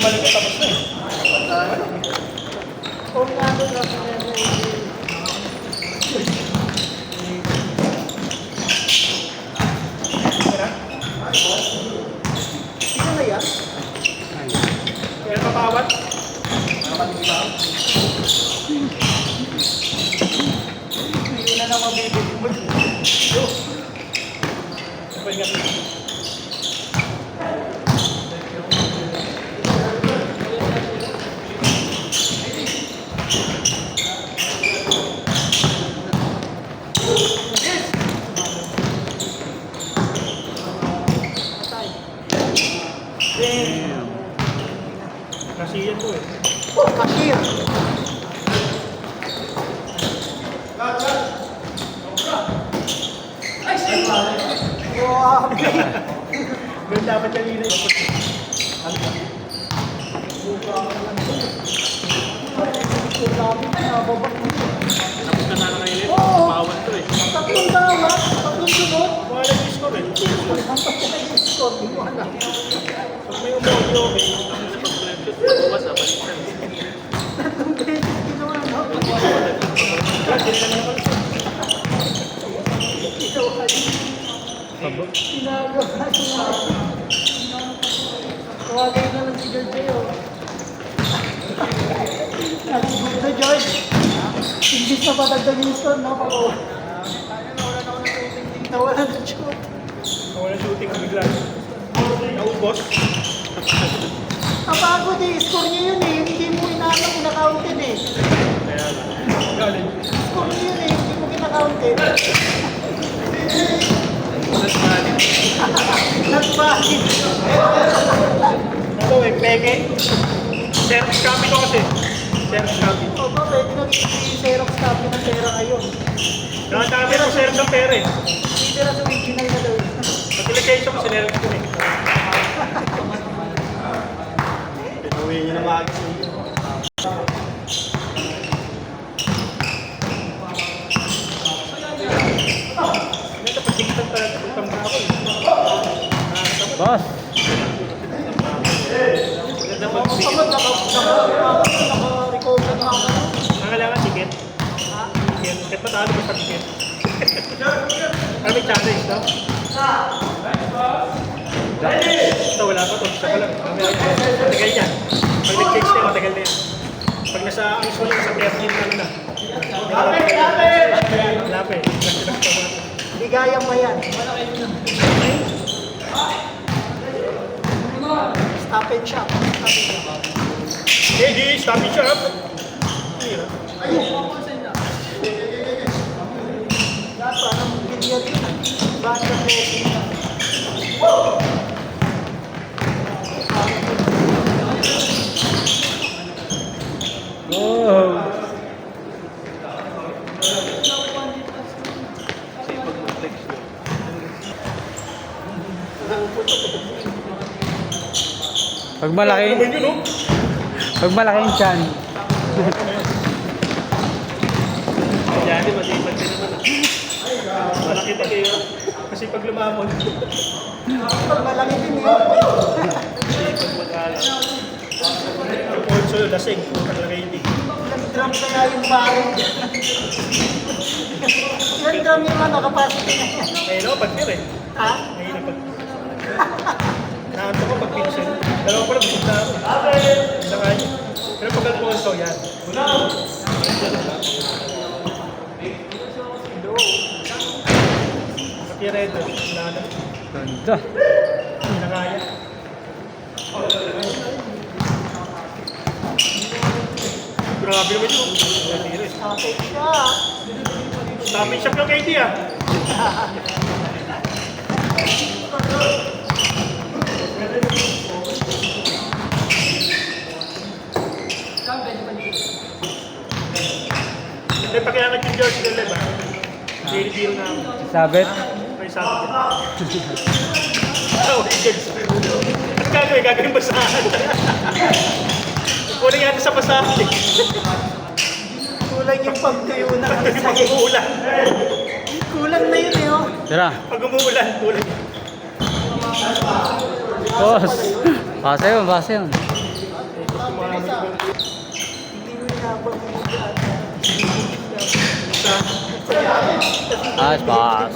balik ko tapos na eh. Kung ano na sino na yan? Kaya papawat. Yun na naman bibig mo. Sabay nga. Kasi yan to eh. Cashier. Wow. Ganun dapat kanina eh. Tapos na sana kayo ulit. Bawal to eh. Tatlong tawag, tatlong sunod. Wala nag-score eh. Ang pagkakag-score, di mo alam. Pag may umaudio, may pag-blended. Pag-uwas ah, balikan. Tatlong beses ginawa, no? Kasi nila naman ako. Ginagawa niya. Tawagay na lang si George J.O. Ito, George. Imbis na patagdag yung score, no? Pako. Nawala na shoot. Wala shooting bigla. Naubos. Kapagod eh. Score niya yun eh. Hindi mo inaanong kinakauntin eh. Kaya galing. Score niya yun eh. Hindi mo kinakauntin. Nagbahin. Ano eh, peke. Service copy ko kasi. Service copy. O ba, pwede na i-xerox copy ng pera ngayon. Nakatami ko service ng pera eh. Hindi na sa original na daw. Application ko, sinerap ko eh. Pinuwi niyo na maagis eh. Ito, pagkikitan talaga sa pagkamda ako eh. Boss! Ganda Ako mag-ticket. pagod, naka-record na ako. Nangailangan ticket. Ticket. Kahit matalo ko sa ticket. Kami challenge, no? Ito, wala pa ito. Isa pa lang. Matagal yan. Pag nag-change na, matagal na yan. Pag nasa, ang usual nasa 13 ano na. Lapit. Ligaya pa yan. Stop and shop. Hey, di, stop it shop. Dapat, ang ganyan yun. Banda ready na. Oh! Pag malaki, Naman yun, no? pag malaki yung tiyan. Yan, di, masipag din naman. Malaki pa kayo. Kasi pag lumamon, Pag malaki din yun. masipag mag-alas. Yung also, lasing. Talaga hindi. Nag-drum kaya yung barong. Yung drum yung ano, kapasiti na yan. Ngayon ako, pag-beer eh. Ha? Ngayon na pag... Naanto ko pag-pinsin. Dalawa pa lang, busog na ako. Isa nga yun. Pero pag also, yan. Pati red, wala na. Ganda. Hindi na kaya. Grabe naman yun. Okay siya. Stop and shop yung KD ah. Hindi pa kaya nag-George nila ba? Daily deal na ako. Sabit. May sabi din. Oh, George. Ano gagawin? Gagawin basahan. Kulang yata sa basahan eh. Kulang yung pagtuyo na Pag sa'yo. umuulan. Kulang na yun eh, oh. Tara. Pag umuulan, kulang. Boss. Base yun, base yun. Nice pass.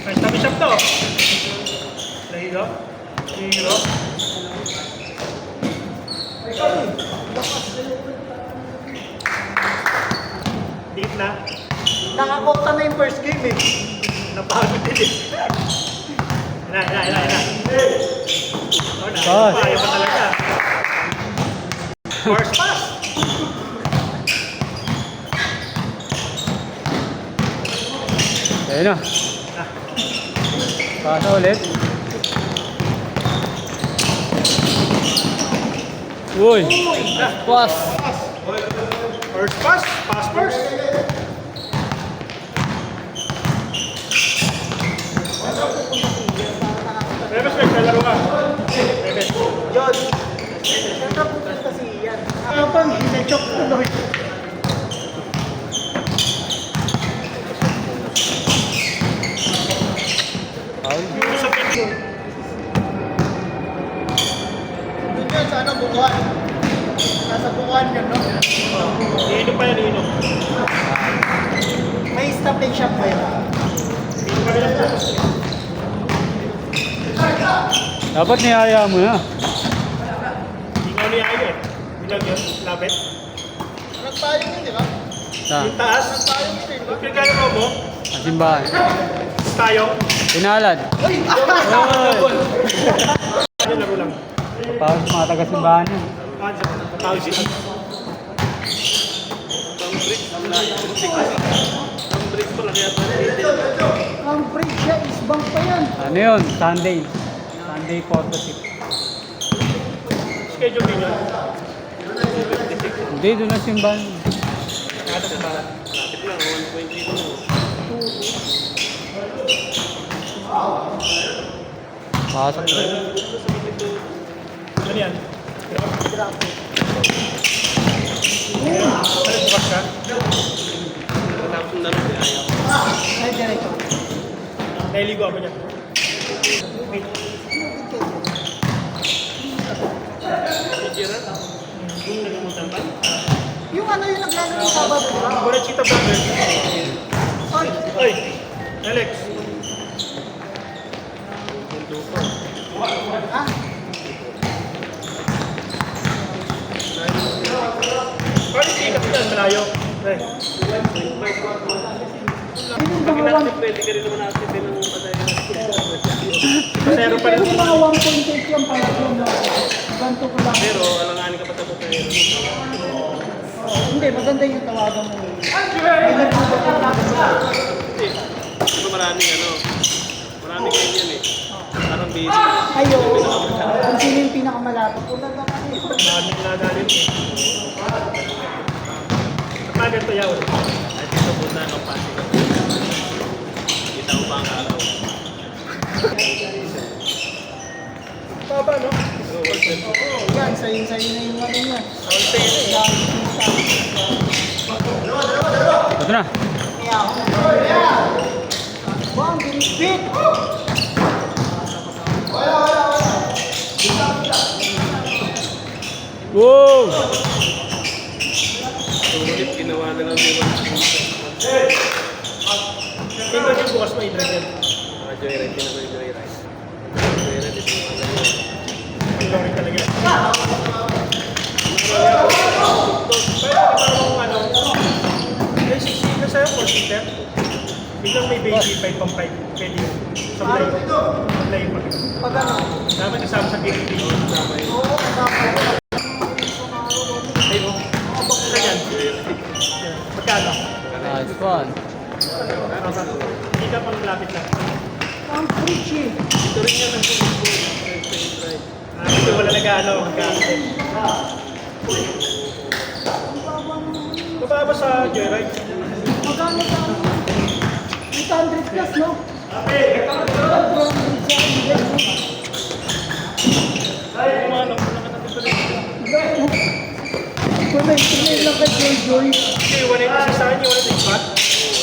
Nice na bishop to. Lahiro. Hiro. Deep na. Nakakota na yung first game eh. Napagod din eh. Ina. Oh, Pass. ayaw pa talaga. Force pass. Ayun na. Pasa ulit. Uy. Pass. First pass. Pass first. Rebes, naglalaro ka. Rebes. Yun. Siyempre pupunta si Ian. Kapag hinachok ko doon. Foul. Sa pin. Doon yun sa ano, bukuhan. Nasa bukuhan yun, no? Iinom pa yan, iinom. May stopping shop ba yun? Iinom pa yan. Dapat niyaya mo na. Hindi nga niya ayaw eh. Bilang yun, lapit. Nagpayong yun, di ba? Na. Yung taas. Nagpayong yun, di ba? Yung pinagkano mo, Ang simbahan. tayong. Pinalad. Uy. Ano laro lang. Parang sa mga taga-simbahan yun. Tawag siya. Ang break siya, isbang pa yan. Ano yun? Sunday. Sunday photo shoot. Schedule din yun. Hindi, doon ang simbahan. Kada sa balat. Pasok na. Ano yan? Ano bukas ka? Ay, ganito. Nailigo ako niya. Yung ano yung naglalaro ng Sabado, di ba? Bonachita brother. Ay, Oy! Alex! ha? Paano sikat yan? Malayo. Eh. Yung mga Zero pa rin. Yung mga 1.8 yung pala yun. Ganto ko lang. Pero alanganin ka pa tapos na yun. Hindi, maganda yung tawagan mo. Ito maraming maraming ganyan eh. Parang busy. Ayo, kung sino yung pinakamalapit. Una lang ako. Maraming nadalin eh. At ganito yaw. At dito punta ng Pasig. Kita ko pa ang araw. Baba no? Yan, sayo na yung ano niya. All say na eh. Ito na. Kaya ako. Wow, ang binibit! Wow! Sulit ginawa na lang yung Tingnan yung bukas mo i-drive yan. mga joyride. Hindi naman yung joyride. Joyride, ito yung mga Yung lori talaga. Pero kung ano, may sisina sa'yo, 4-seater. Biglang may baby 5 pang 5. Pwede yun. Sablay. Sablay pa. Pag ano? Dapat kasama sa game day. Oo, kasama. Ay mo. Isa yan. Magkano? Nice one. Hindi ka pang lapit lang. Ang preachy. Ito rin yan ang football. Hindi wala nag-ano. Mababa sa joyride. Magkano sa ano? 800 plus, no? Kung may lang kay Joy Joy, Kasi 196 sa akin, yung 196 spot.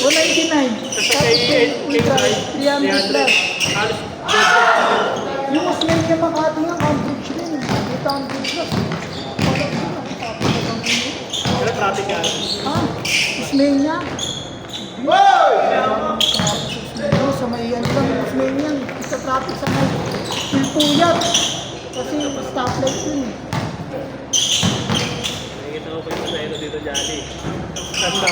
199. Tapos kay Ultra, 300 plus. Halos Yung mas may niya Makati nga, Cambridge rin. 800 plus. Pero traffic ka. Ha? Ismenia? Ismenia, sa may ano lang yung Ismenia. Sa traffic sa may Pilpuyat. Kasi stoplight yun eh. Nakikita ko pa yung pasahero dito, Jolly. At sa...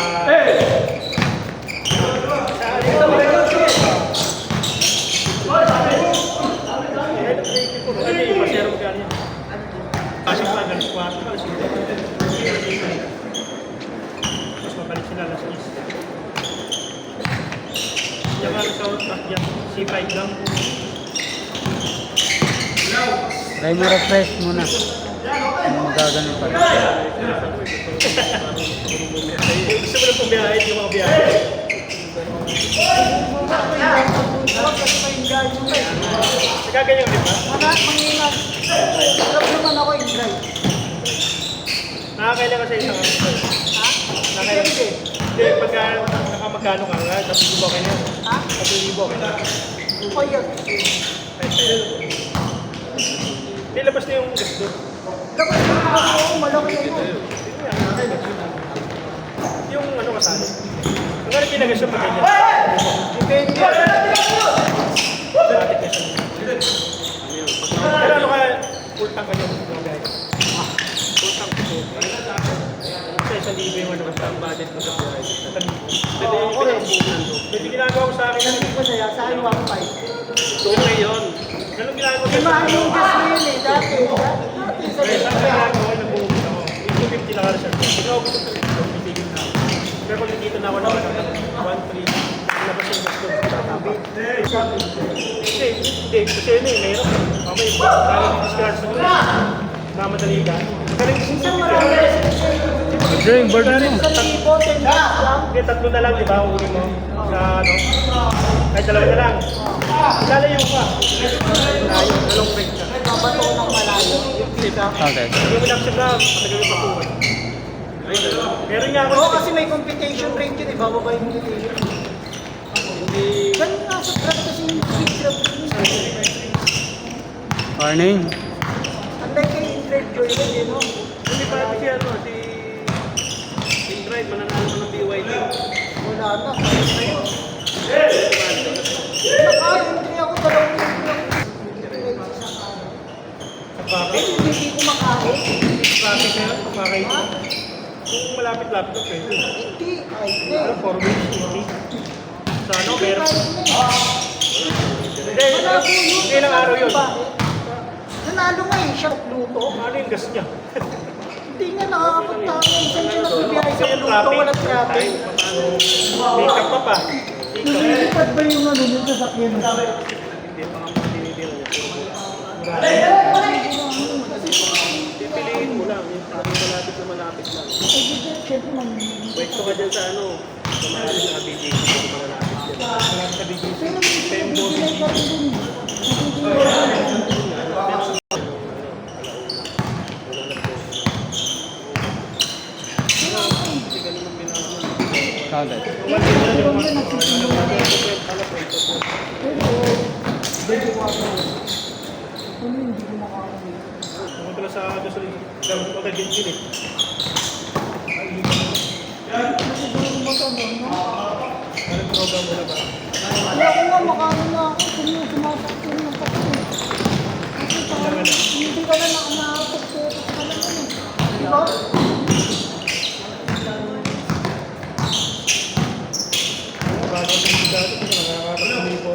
Kasi pa, galis 4, galis 5. Mas mabalik sila alas 6. Yung ano sa yan, C5 lang. Try mo refresh muna. Hindi magaganon pa. Gusto mo lang pong biyahe, yung mga biyahe. Nagaganyan di ba? Mangingat. Alam naman ako yung drive. Nakakailan ka sa isang ano. Ha? Nakakailan ka. Hindi, pagka nakamagkano ka nga, 3,000 okay na. Ha? 3,000 okay na. O yun. Hindi, labas na yung gasto. Dapat yung ako, malaki na yun. Yung ano kasali. Ang ano pinagasya pa ganyan? Depende. Pero ano ka, full tank ka nyo, mga guys? Full tank ko. Sa 1,000 yung ano, basta ang budget ko sa buhay. Sa 1,000. Pwede ginagawa ko sa akin. Hindi ko na yan, sa akin 1.5. Okay yun. Ganun ginagawa ko Di sa ba akin. yung gas yun eh, dati. Dati sa Kaya saan libre. ginagawa yung nag-uubos ako? Yung 250 lang reserve. Ikaw ko sa ito, titigil na ako. Pero pag nandito na ako naman, 1,300. Labas yung gasto. Hindi. Kasi yun eh, meron. Mamay, kaya discard sa mga. Mamadali ka. Galing Minsan marami kasi Drink, burden mo. sa libo, 10 gas lang. Hindi, 3 na lang, di ba? Uli mo. Sa ano. Kahit 2 na lang. Lalayo ka. Layo, dalawang break ka. Babato ko ng malayo. Okay. Hindi mo lang siya na, matagal yung pakuha. Meron nga ako. Oo, kasi may computation rate yun eh, bababa yung computation. Ganun nga sa truck kasi yung speed truck. Morning. Anday kay Ingrid Joy rin eh, no? Hindi pa si ano, si Ingrid, mananalo ko ng BYD. Wala na, kaya na yun. Naka-entry ako, 2 entry ako. Sa traffic. Hindi ko makain. Traffic na yun, kumakain mo. Kung malapit-lapit ka, pwede. Hindi, ay, Ano, 4 weeks, 80. Sa ano, meron. Hindi, ilang araw yun. Nanalo nga eh, siya luto. Ano yung gas niya? Hindi nga nakakapunta ang isang siya nagbibiyahe sa Kasi yung luto, walang traffic. Make up pa pa. Nalilipad ba yung ano yung sasakyan? Hindi pa nga matinitira niya. Pipiliin mo lang, yung malapit na malapit lang. Siyempre man. Pwesto ka dyan sa ano, sa malalim na BGC, kung malapit dyan. Malapit sa BGC. Pero may bibigay ka rin dun. Counted. Pero yun, nagsisimula na. Pero, ano hindi ko makakain. Pumunta ka sa gasoline. Okay, din eh. Kasi siguro magkano, no? Anong program mo na ba? Kaya ako nga, makano na ako, sumasakit ng pagkain. Kasi parang, hindi ka na nakapag-focus ka lang ano. Di ba? Bago ang hindi dati, nakakakasali po.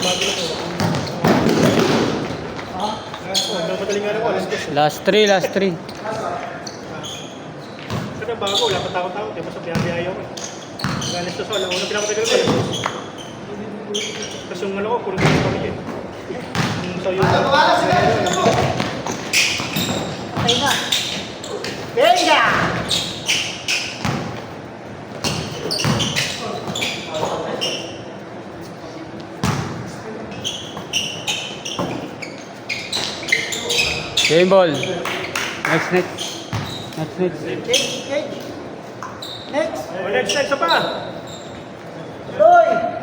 Bago na po. Madaling nga ako, alas 10. Last 3, last 3. Kasi bago, wala pa tao-tao. Di ba sa biyahe ako eh. Galis to sa wala. Unang pinapatagal ko, alas 10. Tapos yung ano ko, puro gusto kami yun. Yung sa yung... Okay na. Venga! Game ball. Next. Next. Edge. Next. O, next pa! Loy!